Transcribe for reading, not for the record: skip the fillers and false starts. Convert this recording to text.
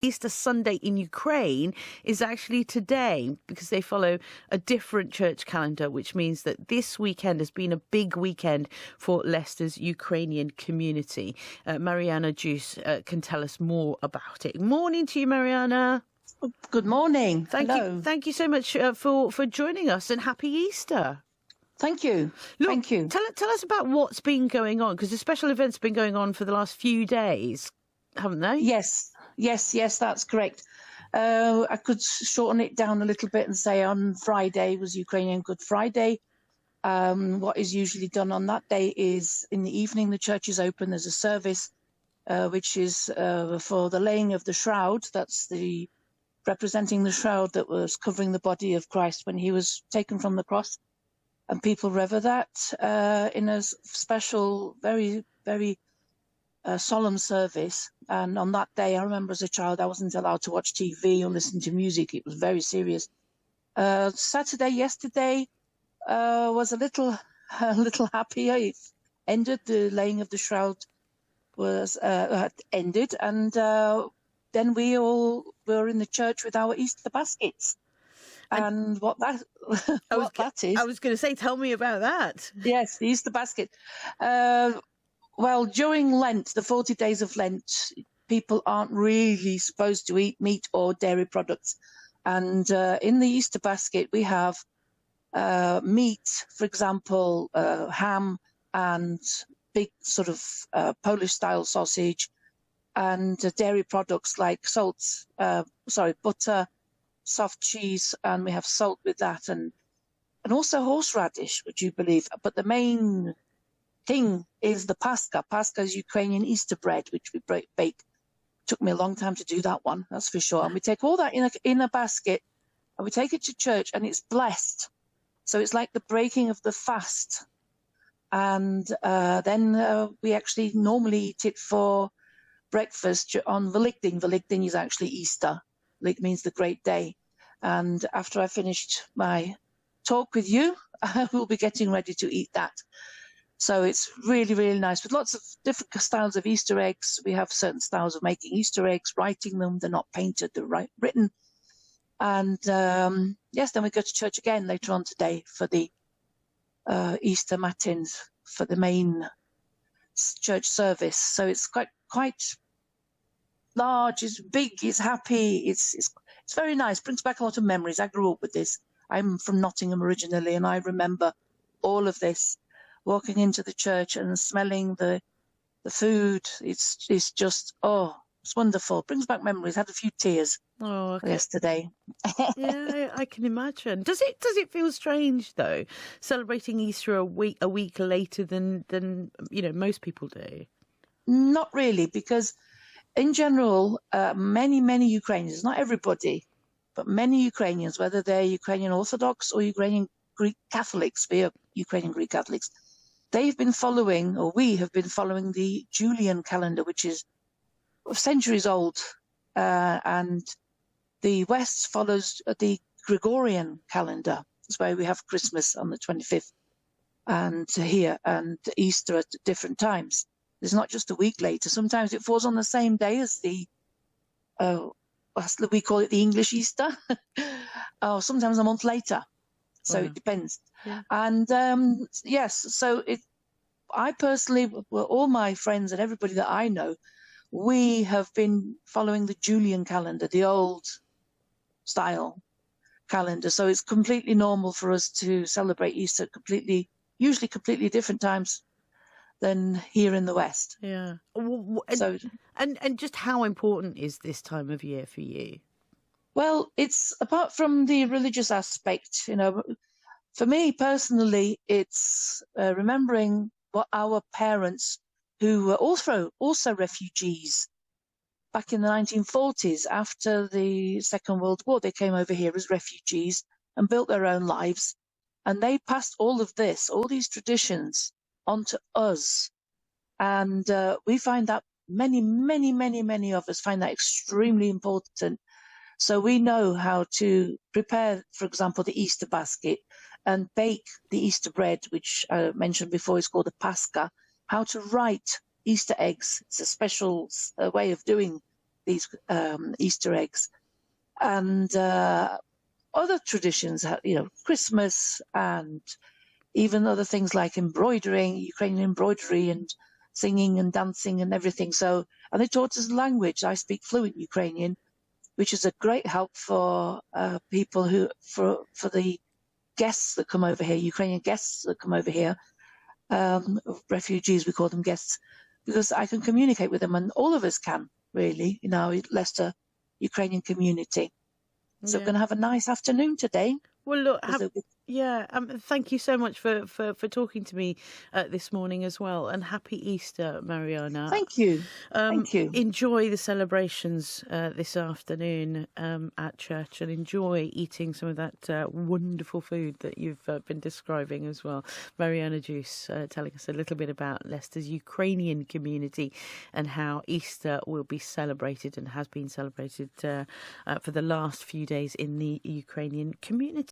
Easter Sunday in Ukraine is actually today, because they follow a different church calendar, which means that this weekend has been a big weekend for Leicester's Ukrainian community. Mariana Dzus can tell us more about it. Morning to you, Mariana. Good morning. Hello. Thank you so much for joining us, and happy Easter. Thank you. Look, Thank you. Tell us about what's been going on, because the special events have been going on for the last few days, haven't they? Yes, that's correct. I could shorten it down a little bit and say on Friday was Ukrainian Good Friday. What is usually done on that day is in the evening the church is open. There's a service which is for the laying of the shroud. That's the representing the shroud that was covering the body of Christ when he was taken from the cross. And people rever that in a special, very, very solemn service. And on that day, I remember as a child, I wasn't allowed to watch TV or listen to music. It was very serious. Saturday, yesterday, was a little happier. It ended. The laying of the shroud was ended, and then we all were in the church with our Easter baskets. And what that is. I was going to say, tell me about that. Yes, the Easter basket. Well, during Lent, the 40 days of Lent, people aren't really supposed to eat meat or dairy products. And in the Easter basket, we have meat, for example, ham and big sort of Polish-style sausage, and dairy products like butter, soft cheese, and we have salt with that, and also horseradish, would you believe? But the main thing is the Pascha. Pascha is Ukrainian Easter bread, which we bake. Took me a long time to do that one, that's for sure. And we take all that in a basket, and we take it to church, and it's blessed. So it's like the breaking of the fast. And then we actually normally eat it for breakfast on Velykden. Velykden is actually Easter. It means the great day. And after I finished my talk with you, I will be getting ready to eat that. So it's really, really nice with lots of different styles of Easter eggs. We have certain styles of making Easter eggs, writing them. They're not painted, they're written. And yes, then we go to church again later on today for the Easter matins, for the main church service. So it's quite large, it's big, it's happy, it's very nice. Brings back a lot of memories. I grew up with this. I'm from Nottingham originally, and I remember all of this, walking into the church and smelling the food. It's just, it's wonderful. Brings back memories. Had a few tears yesterday. Yeah, I can imagine. Does it feel strange though, celebrating Easter a week later than most people do? Not really, because in general, many Ukrainians, not everybody, but many Ukrainians, whether they're Ukrainian Orthodox or Ukrainian Greek Catholics, we are Ukrainian Greek Catholics, they've been following, or we have been following, the Julian calendar, which is centuries old, and the West follows the Gregorian calendar. That's why we have Christmas on the 25th, and here, and Easter at different times. It's not just a week later. Sometimes it falls on the same day as we call it the English Easter, or sometimes a month later. So it depends. Yeah. And yes, so I personally, well, all my friends and everybody that I know, we have been following the Julian calendar, the old style calendar. So it's completely normal for us to celebrate Easter usually completely different times than here in the West. Yeah. And just how important is this time of year for you? Well, it's, apart from the religious aspect, for me personally, it's remembering what our parents, who were also refugees back in the 1940s, after the Second World War, they came over here as refugees and built their own lives. And they passed all of this, all these traditions, onto us. And we find that many of us find that extremely important. So we know how to prepare, for example, the Easter basket and bake the Easter bread, which I mentioned before is called the Pascha, how to write Easter eggs. It's a special way of doing these Easter eggs. And other traditions, Christmas and even other things like embroidering, Ukrainian embroidery and singing and dancing and everything. So, and they taught us language. I speak fluent Ukrainian, which is a great help for people for the guests that come over here, Ukrainian guests that come over here, refugees, we call them guests, because I can communicate with them, and all of us can, really, Leicester Ukrainian community. So we're going to have a nice afternoon today. Well, look, thank you so much for talking to me this morning as well, and happy Easter, Mariana. Thank you. Thank you. Enjoy the celebrations this afternoon at church, and enjoy eating some of that wonderful food that you've been describing as well. Mariana Dzus telling us a little bit about Leicester's Ukrainian community and how Easter will be celebrated and has been celebrated for the last few days in the Ukrainian community.